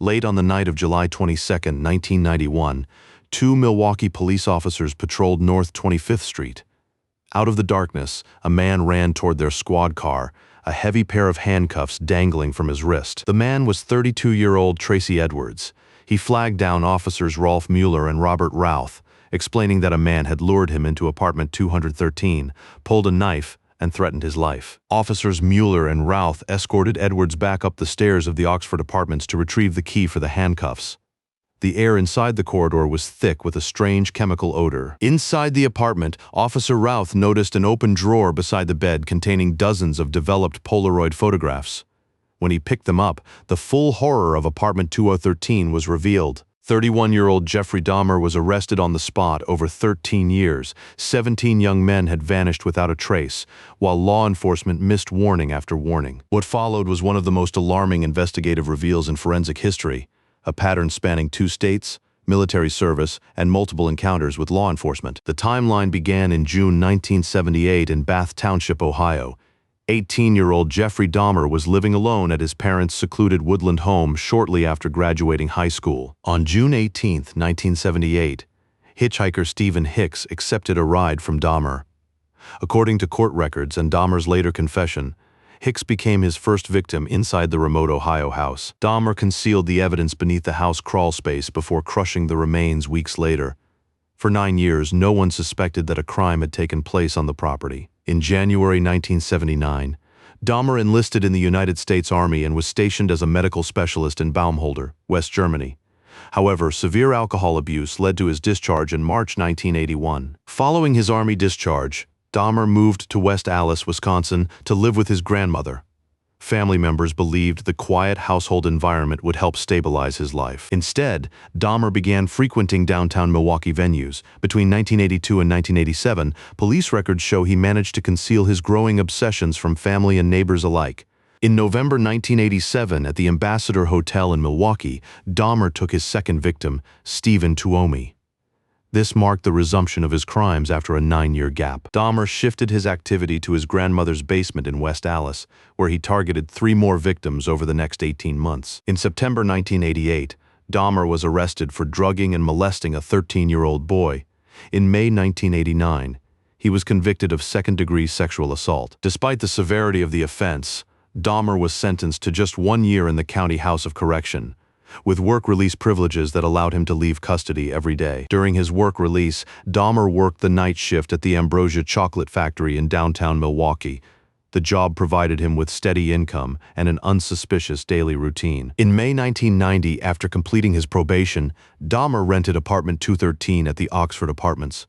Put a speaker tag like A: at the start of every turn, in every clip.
A: Late on the night of July 22, 1991, two Milwaukee police officers patrolled North 25th Street. Out of the darkness, a man ran toward their squad car, a heavy pair of handcuffs dangling from his wrist. The man was 32-year-old Tracy Edwards. He flagged down officers Rolf Mueller and Robert Routh, explaining that a man had lured him into apartment 213, pulled a knife, and threatened his life. Officers Mueller and Routh escorted Edwards back up the stairs of the Oxford apartments to retrieve the key for the handcuffs. The air inside the corridor was thick with a strange chemical odor. Inside the apartment, Officer Routh noticed an open drawer beside the bed containing dozens of developed Polaroid photographs. When he picked them up, the full horror of apartment 2013 was revealed. 31-year-old Jeffrey Dahmer was arrested on the spot. Over 13 years, 17 young men had vanished without a trace, while law enforcement missed warning after warning. What followed was one of the most alarming investigative reveals in forensic history, a pattern spanning 2 states, military service, and multiple encounters with law enforcement. The timeline began in June 1978 in Bath Township, Ohio. 18-year-old Jeffrey Dahmer was living alone at his parents' secluded woodland home shortly after graduating high school. On June 18, 1978, hitchhiker Stephen Hicks accepted a ride from Dahmer. According to court records and Dahmer's later confession, Hicks became his first victim inside the remote Ohio house. Dahmer concealed the evidence beneath the house crawl space before crushing the remains weeks later. For 9 years, no one suspected that a crime had taken place on the property. In January 1979, Dahmer enlisted in the United States Army and was stationed as a medical specialist in Baumholder, West Germany. However, severe alcohol abuse led to his discharge in March 1981. Following his Army discharge, Dahmer moved to West Allis, Wisconsin, to live with his grandmother. Family members believed the quiet household environment would help stabilize his life. Instead, Dahmer began frequenting downtown Milwaukee venues. Between 1982 and 1987, police records show he managed to conceal his growing obsessions from family and neighbors alike. In November 1987, at the Ambassador Hotel in Milwaukee, Dahmer took his second victim, Stephen Tuomi. This marked the resumption of his crimes after a 9-year gap. Dahmer shifted his activity to his grandmother's basement in West Allis, where he targeted 3 more victims over the next 18 months. In September 1988, Dahmer was arrested for drugging and molesting a 13-year-old boy. In May 1989, he was convicted of second-degree sexual assault. Despite the severity of the offense, Dahmer was sentenced to just 1 year in the County House of Correction, with work release privileges that allowed him to leave custody every day. During his work release, Dahmer worked the night shift at the Ambrosia Chocolate Factory in downtown Milwaukee. The job provided him with steady income and an unsuspicious daily routine. In May 1990, after completing his probation, Dahmer rented apartment 213 at the Oxford Apartments.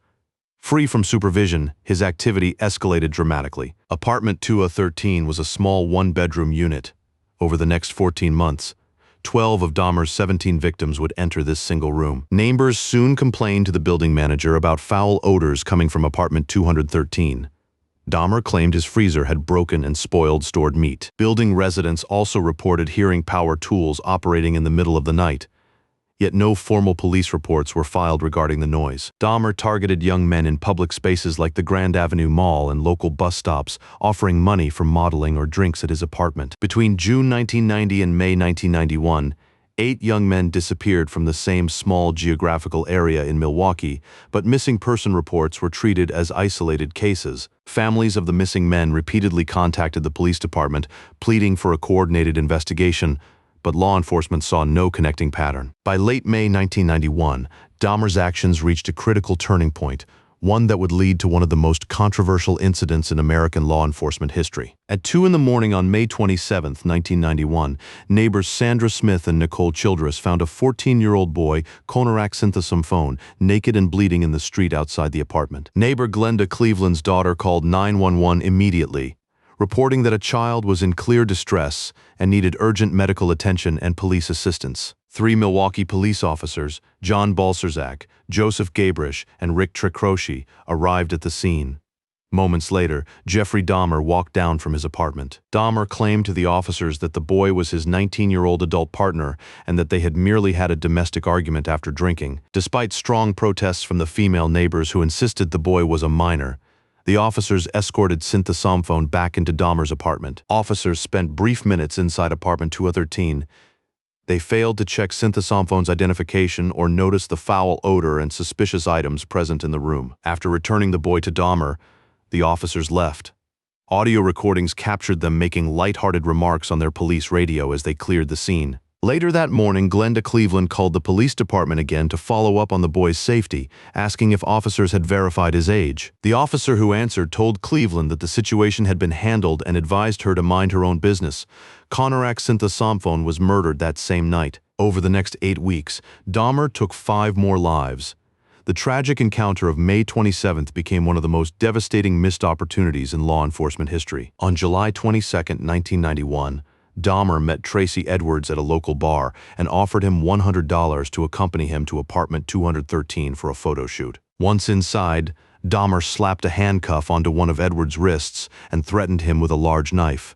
A: Free from supervision, his activity escalated dramatically. Apartment 2013 was a small 1-bedroom unit. Over the next 14 months, 12 of Dahmer's 17 victims would enter this single room. Neighbors soon complained to the building manager about foul odors coming from apartment 213. Dahmer claimed his freezer had broken and spoiled stored meat. Building residents also reported hearing power tools operating in the middle of the night. Yet no formal police reports were filed regarding the noise. Dahmer targeted young men in public spaces like the Grand Avenue Mall and local bus stops, offering money for modeling or drinks at his apartment. Between June 1990 and May 1991, 8 young men disappeared from the same small geographical area in Milwaukee, but missing person reports were treated as isolated cases. Families of the missing men repeatedly contacted the police department, pleading for a coordinated investigation, but law enforcement saw no connecting pattern. By late May 1991, Dahmer's actions reached a critical turning point, one that would lead to one of the most controversial incidents in American law enforcement history. At 2 in the morning on May 27, 1991, neighbors Sandra Smith and Nicole Childress found a 14-year-old boy, Konerak Sinthasomphone, naked and bleeding in the street outside the apartment. Neighbor Glenda Cleveland's daughter called 911 immediately, reporting that a child was in clear distress and needed urgent medical attention and police assistance. 3 Milwaukee police officers, John Balserzak, Joseph Gabrish, and Rick Tricroci, arrived at the scene. Moments later, Jeffrey Dahmer walked down from his apartment. Dahmer claimed to the officers that the boy was his 19-year-old adult partner and that they had merely had a domestic argument after drinking. Despite strong protests from the female neighbors who insisted the boy was a minor, the officers escorted Sinthasomphone back into Dahmer's apartment. Officers spent brief minutes inside apartment 213. They failed to check Sinthasomphone's identification or notice the foul odor and suspicious items present in the room. After returning the boy to Dahmer, the officers left. Audio recordings captured them making lighthearted remarks on their police radio as they cleared the scene. Later that morning, Glenda Cleveland called the police department again to follow up on the boy's safety, asking if officers had verified his age. The officer who answered told Cleveland that the situation had been handled and advised her to mind her own business. Konerak Sinthasomphone was murdered that same night. Over the next 8 weeks, Dahmer took 5 more lives. The tragic encounter of May 27th became one of the most devastating missed opportunities in law enforcement history. On July 22, 1991, Dahmer met Tracy Edwards at a local bar and offered him $100 to accompany him to apartment 213 for a photo shoot. Once inside, Dahmer slapped a handcuff onto one of Edwards' wrists and threatened him with a large knife.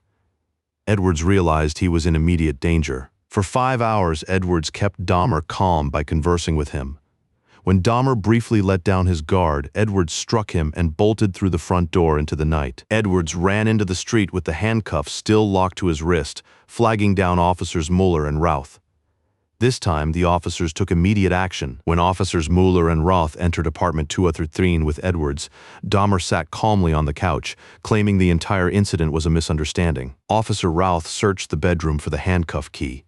A: Edwards realized he was in immediate danger. For 5 hours, Edwards kept Dahmer calm by conversing with him. When Dahmer briefly let down his guard, Edwards struck him and bolted through the front door into the night. Edwards ran into the street with the handcuffs still locked to his wrist, flagging down Officers Mueller and Routh. This time, the officers took immediate action. When Officers Mueller and Routh entered apartment 213 with Edwards, Dahmer sat calmly on the couch, claiming the entire incident was a misunderstanding. Officer Routh searched the bedroom for the handcuff key.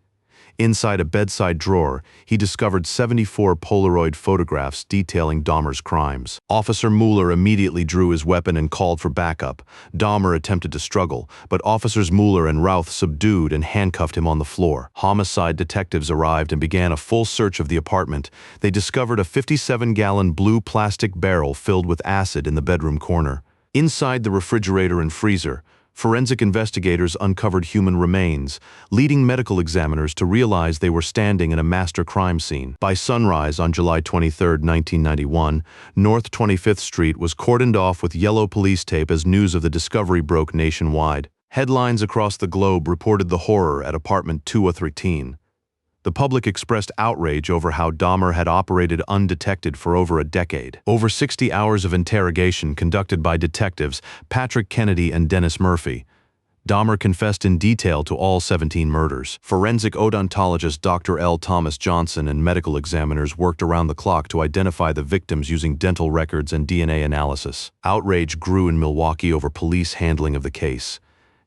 A: Inside a bedside drawer, he discovered 74 Polaroid photographs detailing Dahmer's crimes. Officer Mueller immediately drew his weapon and called for backup. Dahmer attempted to struggle, but Officers Mueller and Routh subdued and handcuffed him on the floor. Homicide detectives arrived and began a full search of the apartment. They discovered a 57-gallon blue plastic barrel filled with acid in the bedroom corner. Inside the refrigerator and freezer, forensic investigators uncovered human remains, leading medical examiners to realize they were standing in a master crime scene. By sunrise on July 23, 1991, North 25th Street was cordoned off with yellow police tape as news of the discovery broke nationwide. Headlines across the globe reported the horror at apartment 213. The public expressed outrage over how Dahmer had operated undetected for over a decade. Over 60 hours of interrogation conducted by detectives Patrick Kennedy and Dennis Murphy, Dahmer confessed in detail to all 17 murders. Forensic odontologist Dr. L. Thomas Johnson and medical examiners worked around the clock to identify the victims using dental records and DNA analysis. Outrage grew in Milwaukee over police handling of the case.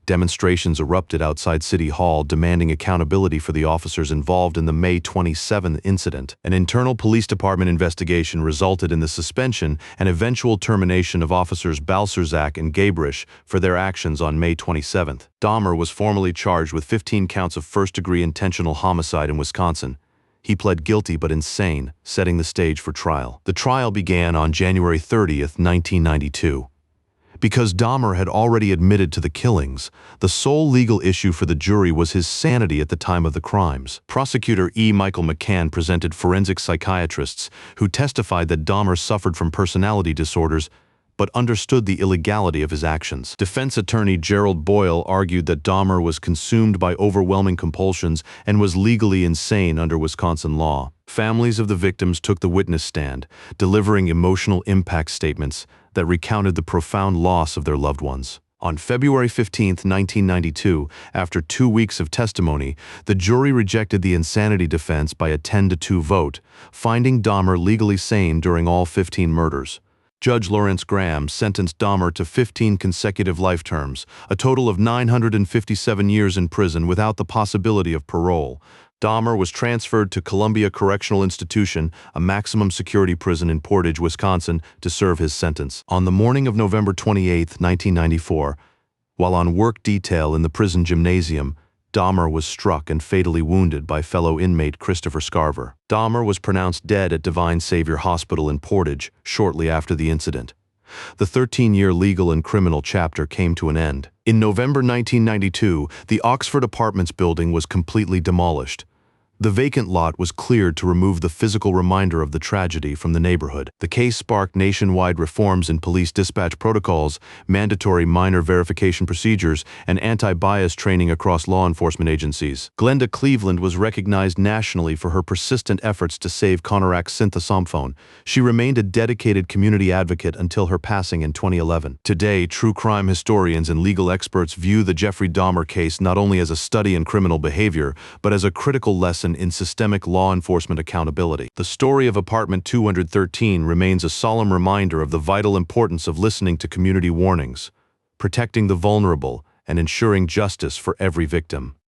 A: Demonstrations erupted outside City Hall demanding accountability for the officers involved in the May 27 incident. An internal police department investigation resulted in the suspension and eventual termination of officers Balcerzak and Gabrish for their actions on May 27. Dahmer was formally charged with 15 counts of first-degree intentional homicide in Wisconsin. He pled guilty but insane, setting the stage for trial. The trial began on January 30, 1992. Because Dahmer had already admitted to the killings, the sole legal issue for the jury was his sanity at the time of the crimes. Prosecutor E. Michael McCann presented forensic psychiatrists who testified that Dahmer suffered from personality disorders but understood the illegality of his actions. Defense attorney Gerald Boyle argued that Dahmer was consumed by overwhelming compulsions and was legally insane under Wisconsin law. Families of the victims took the witness stand, delivering emotional impact statements that recounted the profound loss of their loved ones. On February 15, 1992, after 2 weeks of testimony, the jury rejected the insanity defense by a 10-2 vote, finding Dahmer legally sane during all 15 murders. Judge Lawrence Graham sentenced Dahmer to 15 consecutive life terms, a total of 957 years in prison without the possibility of parole. Dahmer was transferred to Columbia Correctional Institution, a maximum security prison in Portage, Wisconsin, to serve his sentence. On the morning of November 28, 1994, while on work detail in the prison gymnasium, Dahmer was struck and fatally wounded by fellow inmate Christopher Scarver. Dahmer was pronounced dead at Divine Savior Hospital in Portage shortly after the incident. The 13-year legal and criminal chapter came to an end. In November 1992, the Oxford Apartments building was completely demolished. The vacant lot was cleared to remove the physical reminder of the tragedy from the neighborhood. The case sparked nationwide reforms in police dispatch protocols, mandatory minor verification procedures, and anti-bias training across law enforcement agencies. Glenda Cleveland was recognized nationally for her persistent efforts to save Konerak Sinthasomphone. She remained a dedicated community advocate until her passing in 2011. Today, true crime historians and legal experts view the Jeffrey Dahmer case not only as a study in criminal behavior, but as a critical lesson lesson in systemic law enforcement accountability. The story of Apartment 213 remains a solemn reminder of the vital importance of listening to community warnings, protecting the vulnerable, and ensuring justice for every victim.